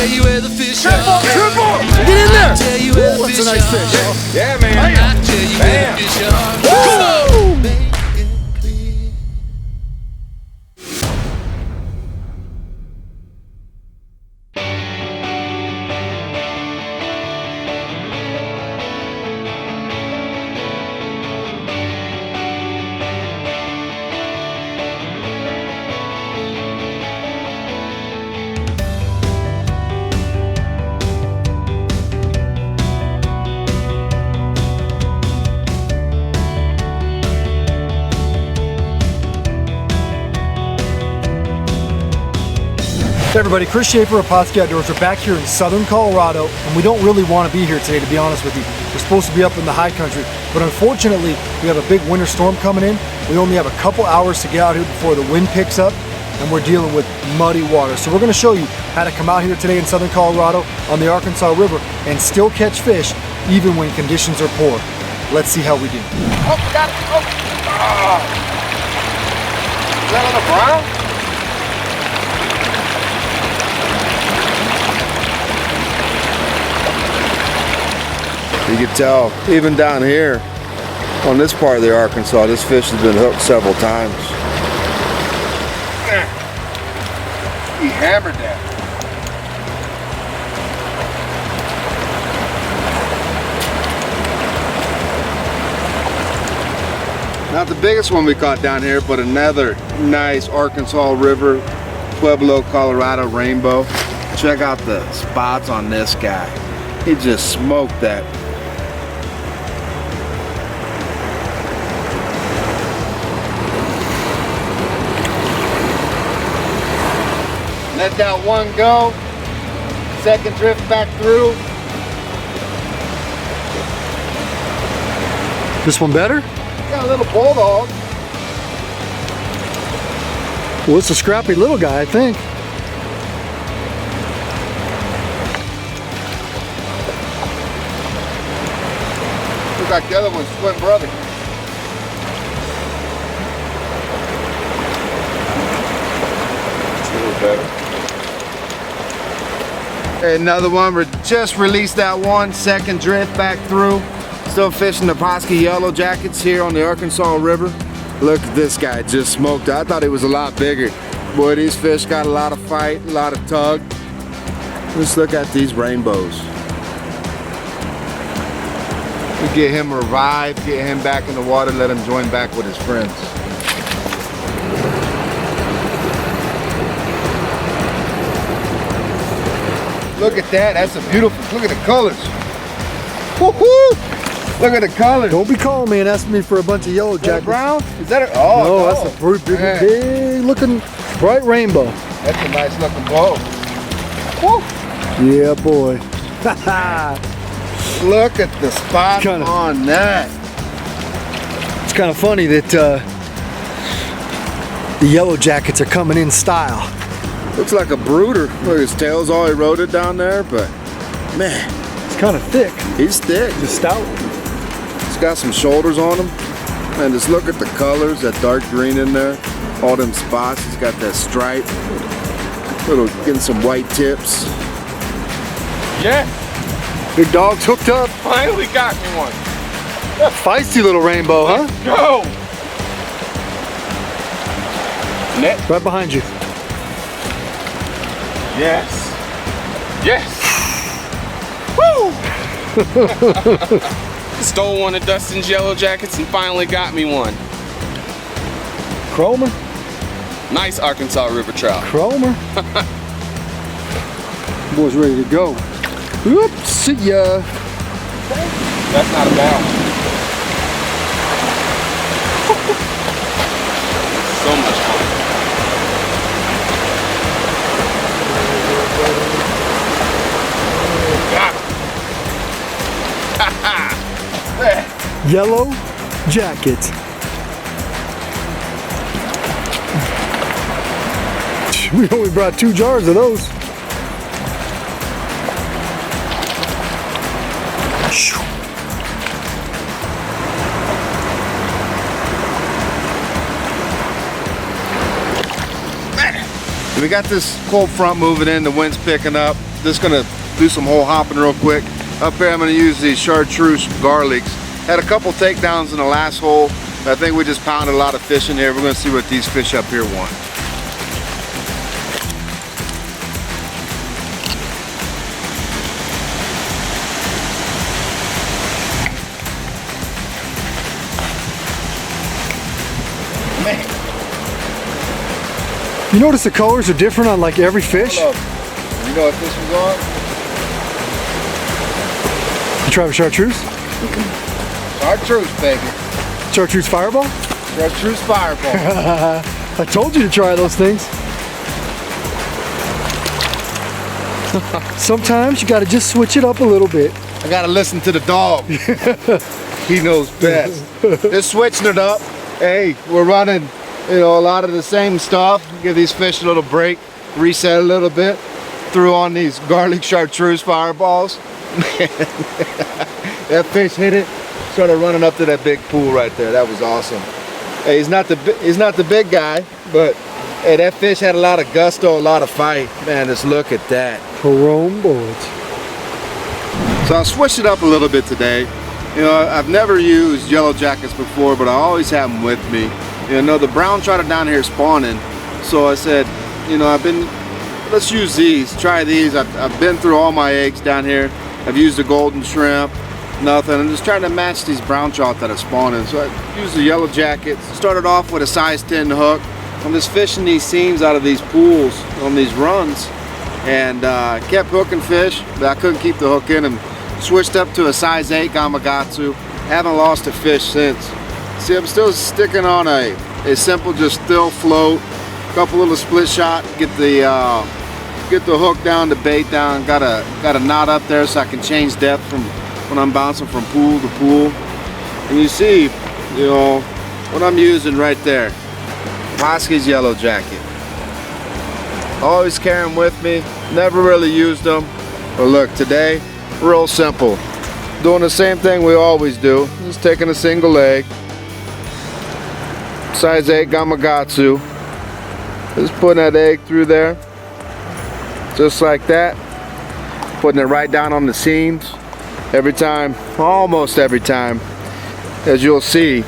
tell you where the fish are. Triple! Get in there! I'll tell you where the Ooh, that's fish a nice are. fish. Yeah, man. I'll tell you where the fish are. Woo! Make it clear. Hey everybody, Chris Schaefer of Pautzke Outdoors. We're back here in southern Colorado, and we don't really want to be here today, to be honest with you. We're supposed to be up in the high country, but unfortunately, we have a big winter storm coming in. We only have a couple hours to get out here before the wind picks up, and we're dealing with muddy water. So we're going to show you how to come out here today in southern Colorado on the Arkansas River and still catch fish, even when conditions are poor. Let's see how we do. Oh, got it. Oh. Ah. Is that on the brown? You can tell, even down here, on this part of the Arkansas, this fish has been hooked several times. He hammered that. Not the biggest one we caught down here, but another nice Arkansas River, Pueblo, Colorado rainbow. Check out the spots on this guy. He just smoked that. Let that one go. Second drift back through. This one better? Got a little bulldog. Well, it's a scrappy little guy, I think. Looks like the other one's twin brother. It's a little better. Another one, we just released that one, second drift back through. Still fishing the Pautzke yellow jackets here on the Arkansas River. Look at this guy, just smoked. I thought he was a lot bigger. Boy, these fish got a lot of fight, a lot of tug. Let's look at these rainbows. We get him revived, get him back in the water, let him join back with his friends. Look at that, that's a beautiful, look at the colors. Woohoo! Look at the colors. Don't be calling me and asking me for a bunch of yellow jackets. Brown? Is that a, oh, no, that's a pretty big looking bright rainbow. That's a nice looking bow. Woo! Yeah, boy. Look at the spot on that. It's kind of funny that the yellow jackets are coming in style. Looks like a brooder. Look, his tail's all eroded down there, but man, it's kind of thick. He's thick. He's stout. He's got some shoulders on him. And just look at the colors, that dark green in there. All them spots. He's got that stripe. Getting some white tips. Yeah. Big dog's hooked up. Finally got me one. Feisty little rainbow, huh? Go. Net. Right behind you. Yes. Yes. Woo! Stole one of Dustin's yellow jackets and finally got me one. Cromer? Nice Arkansas River trout. Cromer? Boy's ready to go. Oops, see ya. That's not a bad one. So much fun. Yellow jacket. We only brought 2 jars of those. We got this cold front moving in, the wind's picking up. Just gonna do some hole hopping real quick. Up here I'm gonna use these chartreuse garlics. Had a couple takedowns in the last hole. I think we just pounded a lot of fish in here. We're gonna see what these fish up here want. Man. You notice the colors are different on like every fish? You know what this was on? You try with chartreuse? Chartreuse, baby. Chartreuse fireball? Chartreuse fireball. I told you to try those things. Sometimes you gotta just switch it up a little bit. I gotta listen to the dog. He knows best. Just switching it up. Hey, we're running, you know, a lot of the same stuff. Give these fish a little break, reset a little bit. Threw on these garlic chartreuse fireballs. That fish hit it, started running up to that big pool right there. That was awesome. Hey, he's not the big guy, but hey, that fish had a lot of gusto, a lot of fight. Man, just look at that. Chrome bullets. So I'll switch it up a little bit today. You know, I've never used yellow jackets before, but I always have them with me. You know, the brown trout are down here spawning, so I said, you know, let's use these, try these. I've been through all my eggs down here. I've used the golden shrimp, nothing. I'm just trying to match these brown trout that are spawning. So I used the yellow jackets. Started off with a size 10 hook. I'm just fishing these seams out of these pools on these runs, and kept hooking fish, but I couldn't keep the hook in them. Switched up to a size 8 Gamakatsu. Haven't lost a fish since. See, I'm still sticking on a simple, just still float. Couple little split shot, get the hook down, the bait down. Got a knot up there so I can change depth from when I'm bouncing from pool to pool. And you see, you know, what I'm using right there. Pautzke's yellow jacket. Always carry them with me. Never really used them. But look, today, real simple. Doing the same thing we always do. Just taking a single leg. Size 8 Gamakatsu. Just putting that egg through there. Just like that. Putting it right down on the seams. Every time, almost every time. As you'll see,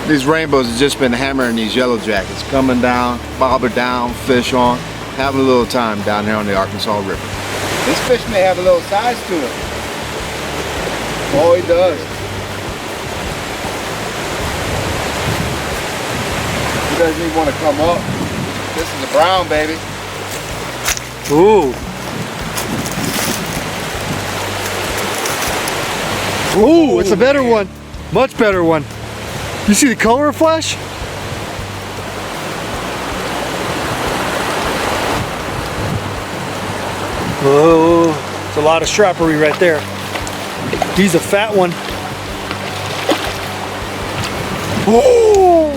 these rainbows have just been hammering these yellow jackets. Coming down, bobber down, fish on. Having a little time down here on the Arkansas River. This fish may have a little size to it. Oh, he does. He doesn't even want to come up. This is a brown, baby. Ooh. Ooh, it's a better one. Much better one. You see the color of flash? Oh, it's a lot of strappery right there. He's a fat one. Ooh!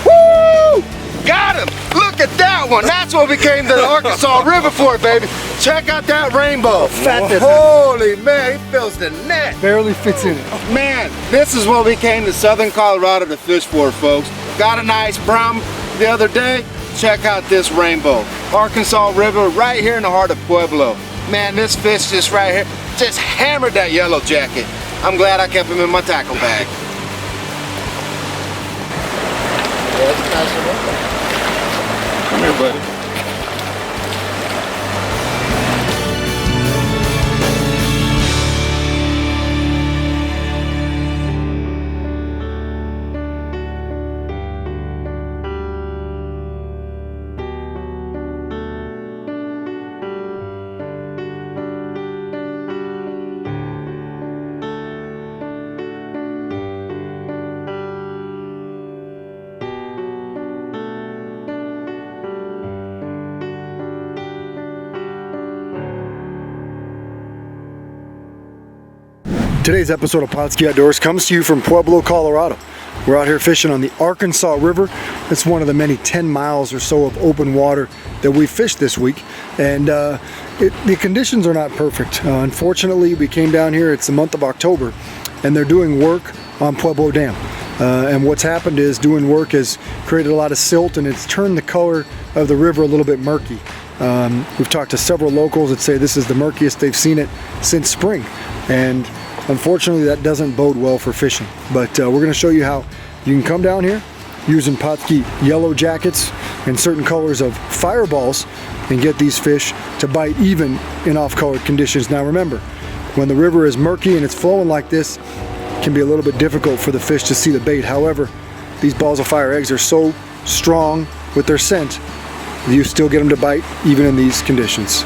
Woo! Got him! Look at that one! That's what we came to the Arkansas River for, baby. Check out that rainbow. Fat this Holy man, he fills the net. barely fits in it. Man, this is what we came to Southern Colorado to fish for, folks. Got a nice brown the other day. Check out this rainbow. Arkansas River right here in the heart of Pueblo. Man, this fish just right here, just hammered that yellow jacket. I'm glad I kept him in my tackle bag. Yeah, it's a nice one. Come here, buddy. Today's episode of Pautzke Outdoors comes to you from Pueblo, Colorado. We're out here fishing on the Arkansas River. It's one of the many 10 miles or so of open water that we fished this week. And the conditions are not perfect. Unfortunately, we came down here, it's the month of October, and they're doing work on Pueblo Dam. And what's happened is doing work has created a lot of silt, and it's turned the color of the river a little bit murky. We've talked to several locals that say this is the murkiest they've seen it since spring, and unfortunately that doesn't bode well for fishing. But we're going to show you how you can come down here using Pautzke yellow jackets and certain colors of fireballs and get these fish to bite even in off-colored conditions. Now remember, when the river is murky and it's flowing like this, it can be a little bit difficult for the fish to see the bait. However, these balls of fire eggs are so strong with their scent, you still get them to bite even in these conditions.